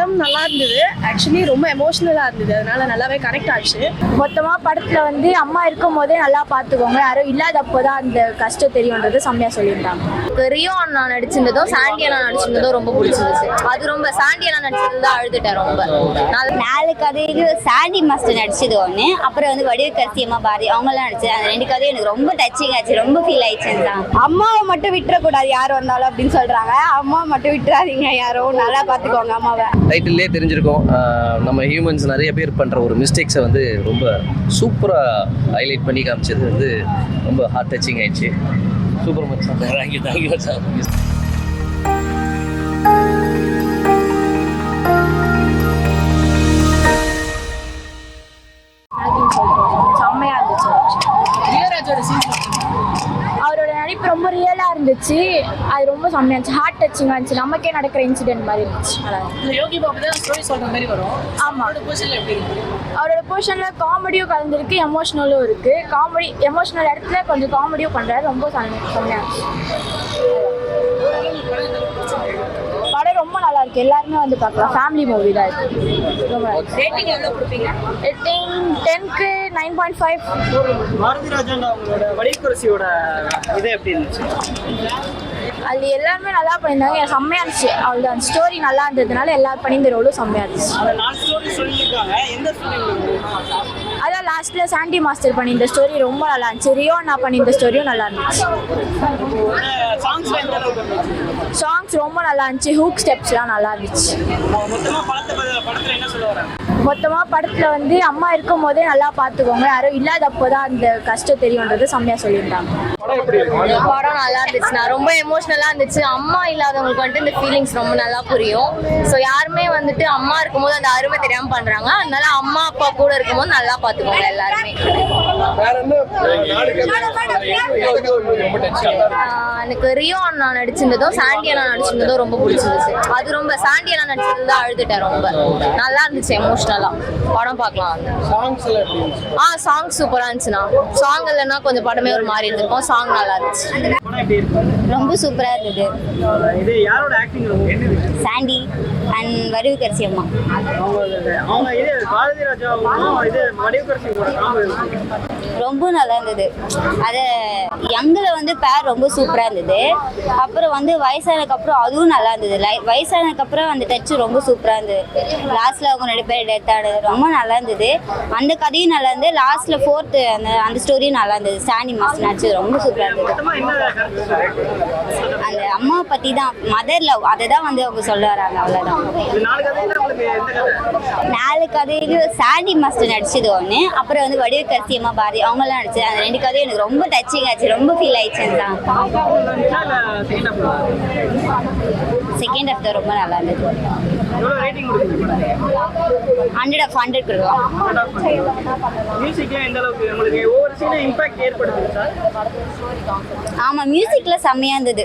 படம் நல்லா இருந்தது. ஆக்சுவலி ரொம்ப எமோஷ்னலாக இருந்தது, அதனால நல்லாவே கனெக்ட் ஆச்சு. மொத்தமாக படத்தில் வந்து அம்மா இருக்கும் போதே நல்லா பார்த்துக்கோங்க, யாரும் இல்லாதப்போ தான் அந்த கஷ்டம் தெரியுன்றது செம்மையாக சொல்லியிருந்தாங்க. ரியோ அண்ணா நடிச்சிருந்ததும் சாண்டி அண்ணா நடிச்சிருந்ததும் ரொம்ப பிடிச்சிருந்துச்சு. அது ரொம்ப சாண்டி அண்ணா நடிச்சது தான் அழுதுட்டேன் ரொம்ப. நாலு கதைக்கு சாண்டி மாஸ்டர் நடிச்சது ஒன்று, அப்புறம் வந்து வடிவக்கரசி அம்மா பாரதி அவங்களாம் நடிச்சது. அந்த ரெண்டு கதையும் எனக்கு ரொம்ப டச்சிங் ஆச்சு, ரொம்ப ஃபீல் ஆயிடுச்சு தான். அம்மாவை மட்டும் விட்டுறக்கூடாது யார் வந்தாலும் அப்படின்னு சொல்றாங்க. அம்மா மட்டும் விட்டுறாதீங்க, யாரும் நல்லா பார்த்துக்கோங்க அம்மாவை. டைட்டிலே தெரிஞ்சிருக்கும், நம்ம ஹியூமன்ஸ் நிறைய பேர் பண்ணுற ஒரு மிஸ்டேக்ஸை வந்து ரொம்ப சூப்பராக ஹைலைட் பண்ணி காமிச்சது வந்து ரொம்ப ஹார்ட் டச்சிங் ஆயிடுச்சு. Super much sir. Thank you sir. செம்மையாக இருந்துச்சு. அவரோட நடிப்பு ரொம்ப ரியலாக இருந்துச்சு, அது ரொம்ப செம்மையாக இருந்துச்சு, ஹார்ட் டச்சிங்காக இருந்துச்சு, நமக்கே நடக்கிற இன்சிடென்ட் மாதிரி இருந்துச்சு. யோகி பாபு தான் ஸ்டோரி சொல்கிற மாதிரி வரும். ஆமாம், எப்படி இருக்கு? அவரோட போர்ஷனில் காமெடியும் கலந்துருக்கு, எமோஷ்னலும் இருக்குது. காமெடி எமோஷ்னல் இடத்துல கொஞ்சம் காமெடியும் பண்ணுறாரு, ரொம்ப செம்மையாக இருந்துச்சு. படம் ரொம்ப நல்லா இருக்கு, எல்லாருமே வந்து பார்க்கலாம். ஃபேமிலி மூவி தான் இது. ரொம்ப ரேட்டிங் எவ்வளோ கொடுப்பீங்க? ரேட்டிங் 10க்கு 9.5. பாரதி ராஜா அவங்களோட வடிவக்கரசியோட இது எப்படி இருந்துச்சு? அது எல்லாருமே நல்லா பண்ணியிருந்தாங்க, செம்மையாக இருந்துச்சு. அவ்வளோதான், ஸ்டோரி நல்லா இருந்ததுனால எல்லாரும் பண்ணியிருந்த ரோலும் செம்மையாக இருந்துச்சு. அந்த 4 ஸ்டோரி சொல்லியிருக்காங்க, எந்த ஸ்டோரி? அதான் லாஸ்ட்டில் சாண்டி மாஸ்டர் பண்ணியிருந்த ஸ்டோரி ரொம்ப நல்லா இருந்துச்சு. ரியோ நான் பண்ணியிருந்த ஸ்டோரியும் நல்லா இருந்துச்சு. சாங்ஸ் ரொம்ப நல்லா இருந்துச்சு, ஹூக் ஸ்டெப்ஸ்லாம் நல்லா இருந்துச்சு. மொத்தமாக படத்தில் வந்து அம்மா இருக்கும் போதே நல்லா பார்த்துக்கோங்க, யாரும் இல்லாதப்போ தான் அந்த கஷ்டம் தெரியுன்றது செம்மையாக சொல்லியிருந்தாங்க. படம் நல்லா இருந்துச்சு, நான் ரொம்ப எமோஷ்னலாக இருந்துச்சு. அம்மா இல்லாதவங்களுக்கு வந்துட்டு இந்த ஃபீலிங்ஸ் ரொம்ப நல்லா புரியும். ஸோ யாருமே வந்துட்டு அம்மா இருக்கும்போது அந்த அருமை தெரியாமல் பண்ணுறாங்க, அதனால அம்மா அப்பா கூட இருக்கும்போது நல்லா பார்த்துக்கோங்க எல்லாருமே. எனக்கு ரியோ அண்ணா நடிச்சிருந்ததும் சாண்டி அண்ணா நடிச்சிருந்ததும் ரொம்ப பிடிச்சிருந்துச்சு. அது ரொம்ப சாண்டி அண்ணா நடிச்சது தான் அழுதுட்டேன் ரொம்ப. நல்லா இருந்துச்சு எமோஷ்னலா. படம் பார்க்கலாம். சாங் சூப்பரா இருந்துச்சுண்ணா. சாங் இல்லைன்னா கொஞ்சம் படமே ஒரு மாதிரி இருந்திருக்கும். சாங் நல்லா இருந்துச்சு, ரொம்ப சூப்பராக இருந்தது. இது யாரோட ஆக்டிங்? சாண்டி அண்ட் வடிவக்கரசி அம்மா. அவங்க இது பாரதி ராஜாவும் இது வடிவக்கரசியோட ரொம்ப நல்லா இருந்தது. அது யங்கில் வந்து பேர் ரொம்ப சூப்பராக இருந்தது. அப்புறம் வந்து வயசானதுக்கப்புறம் அதுவும் நல்லா இருந்தது. வயசானதுக்கப்புறம் அந்த டச்சு ரொம்ப சூப்பராக இருந்தது. லாஸ்ட்டில் அவங்க 2 பேர் டெத் ஆனது ரொம்ப நல்லா இருந்தது. அந்த கதையும் நல்லா இருந்தது. லாஸ்ட்டில் 4th அந்த ஸ்டோரியும் நல்லா இருந்தது. சாண்டி மாஸ்டர் நடிச்சது ரொம்ப சூப்பராக இருந்தது. அந்த அம்மாவை பற்றி தான், மதர் லவ், அதை தான் வந்து அவங்க சொல்ல வராங்க, அவ்வளோதான். 4 கதைக்கு சாண்டி மாஸ்டர் நடிச்சது ஒன்று, அப்புறம் வந்து வடிவக்கரசி அம்மா பாரதி அவங்களாம் நடிச்சது. அந்த 2 கதையும் எனக்கு ரொம்ப டச்சிங் ஆச்சு, ரொம்ப ஃபீல் ஆயிடுச்சு தான். செகண்ட் ஹாஃப் தான் ரொம்ப நல்லா இருந்தது. 100 of 100 கொடுக்கலாம். ஆமாம், மியூசிக்கில் செம்மையாக இருந்தது.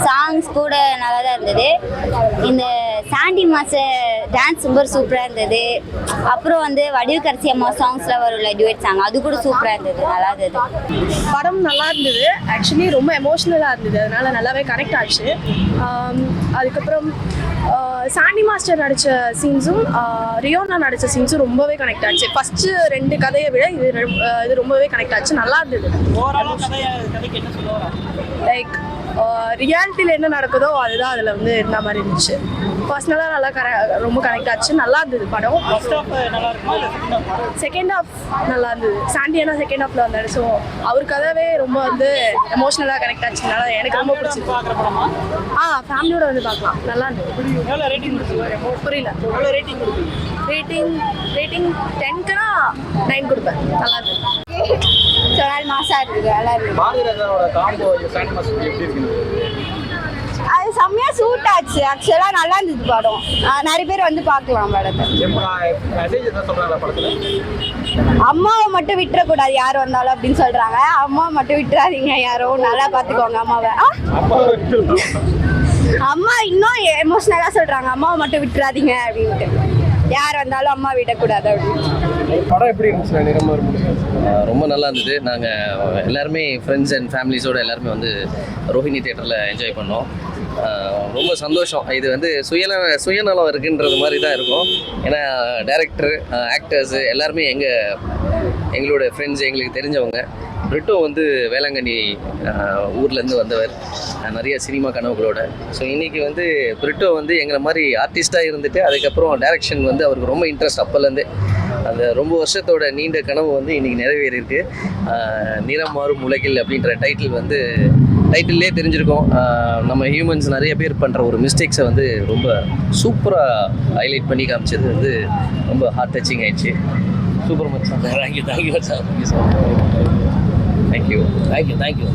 சாங்ஸ் கூட நல்லா தான் இருந்தது. இந்த சாண்டி மாஸ்டர் டான்ஸ் ரொம்ப சூப்பராக இருந்தது. அப்புறம் வந்து வடிவக்கரசி அம்மா சாங்ஸில் வரும்ல டியூட் சாங், அது கூட சூப்பராக இருந்தது, நல்லா இருந்தது. படம் நல்லா இருந்தது. ஆக்சுவலி ரொம்ப எமோஷ்னலாக இருந்தது, அதனால நல்லாவே கனெக்ட் ஆச்சு. அதுக்கப்புறம் சாண்டி மாஸ்டர் நடித்த சீன்ஸும் ரியோனா நடித்த சீன்ஸும் ரொம்பவே கனெக்ட் ஆச்சு. ஃபஸ்ட்டு 2 கதையை விட இது ரொம்பவே கனெக்ட் ஆச்சு, நல்லா இருந்தது. லைக் ரியாலிட்டியில் என்ன நடக்குதோ அதுதான் அதில் வந்து இருந்த மாதிரி இருந்துச்சு. பர்சனலாக நல்லா ரொம்ப கனெக்ட் ஆச்சு, நல்லா இருந்தது படம். செகண்ட் ஹாஃப் நல்லா இருந்தது. சாண்டியானா செகண்ட் ஹாஃபில் வந்தாரு. ஸோ அவர் கதைவே ரொம்ப வந்து எமோஷ்னலாக கனெக்ட் ஆச்சுனால எனக்கு ரொம்ப பிடிச்சிருக்கு. ஃபேமிலியோட வந்து பார்க்கலாம், நல்லா இருந்தது. புரியல. ரேட்டிங் 10க்குனா 9 கொடுப்பேன், நல்லா இருந்தது. சொன்னால் மாசா இருக்குது, நல்லா இருக்குது. அது செம்மையாக சூட் ஆச்சு. ஆக்சுவலாக நல்லா இருந்தது படம். நிறைய பேர் வந்து பார்க்கலாம் படத்தை. அம்மாவை மட்டும் விட்டுறக்கூடாது யார் வந்தாலும் அப்படின்னு சொல்றாங்க. அம்மாவை மட்டும் விட்டுறாதீங்க, யாரும் நல்லா பார்த்துக்கோங்க அம்மாவை. அம்மா இன்னும் எமோஷ்னலாக சொல்றாங்க, அம்மாவை மட்டும் விட்டுறாதீங்க அப்படின்ட்டு. யார் வந்தாலும் அம்மா விடக்கூடாது அப்படின்னு. படம் எப்படி இருந்துச்சு? ரொம்ப நல்லா இருந்தது. நாங்கள் எல்லாருமே ஃப்ரெண்ட்ஸ் அண்ட் ஃபேமிலிஸோடு எல்லாருமே வந்து ரோஹிணி தியேட்டரில் என்ஜாய் பண்ணோம். ரொம்ப சந்தோஷம். இது வந்து சுயநலம் இருக்குன்றது மாதிரி தான் இருக்கும். ஏன்னா டைரக்டர், ஆக்டர்ஸு எல்லாருமே எங்களோட ஃப்ரெண்ட்ஸ், எங்களுக்கு தெரிஞ்சவங்க. பிரிட்டோ வந்து வேளாங்கண்ணி ஊர்லேருந்து வந்தவர், நிறைய சினிமா கனவுகளோட. ஸோ இன்றைக்கி வந்து பிரிட்டோ வந்து எங்களை மாதிரி ஆர்டிஸ்ட்டாக இருந்துட்டு அதுக்கப்புறம் டைரக்ஷன் வந்து அவருக்கு ரொம்ப இன்ட்ரெஸ்ட். அப்போலேருந்து அந்த ரொம்ப வருஷத்தோட நீண்ட கனவு வந்து இன்றைக்கி நிறைவேறியிருக்கு. நிறம் மாறும் உலகில் அப்படின்ற டைட்டில்லே தெரிஞ்சிருக்கோம். நம்ம ஹியூமன்ஸ் நிறைய பேர் பண்ணுற ஒரு மிஸ்டேக்ஸை வந்து ரொம்ப சூப்பராக ஹைலைட் பண்ணி காமிச்சது வந்து ரொம்ப ஹார்ட் டச்சிங் ஆயிடுச்சு. Super much sir. Thank you sir. Thank you.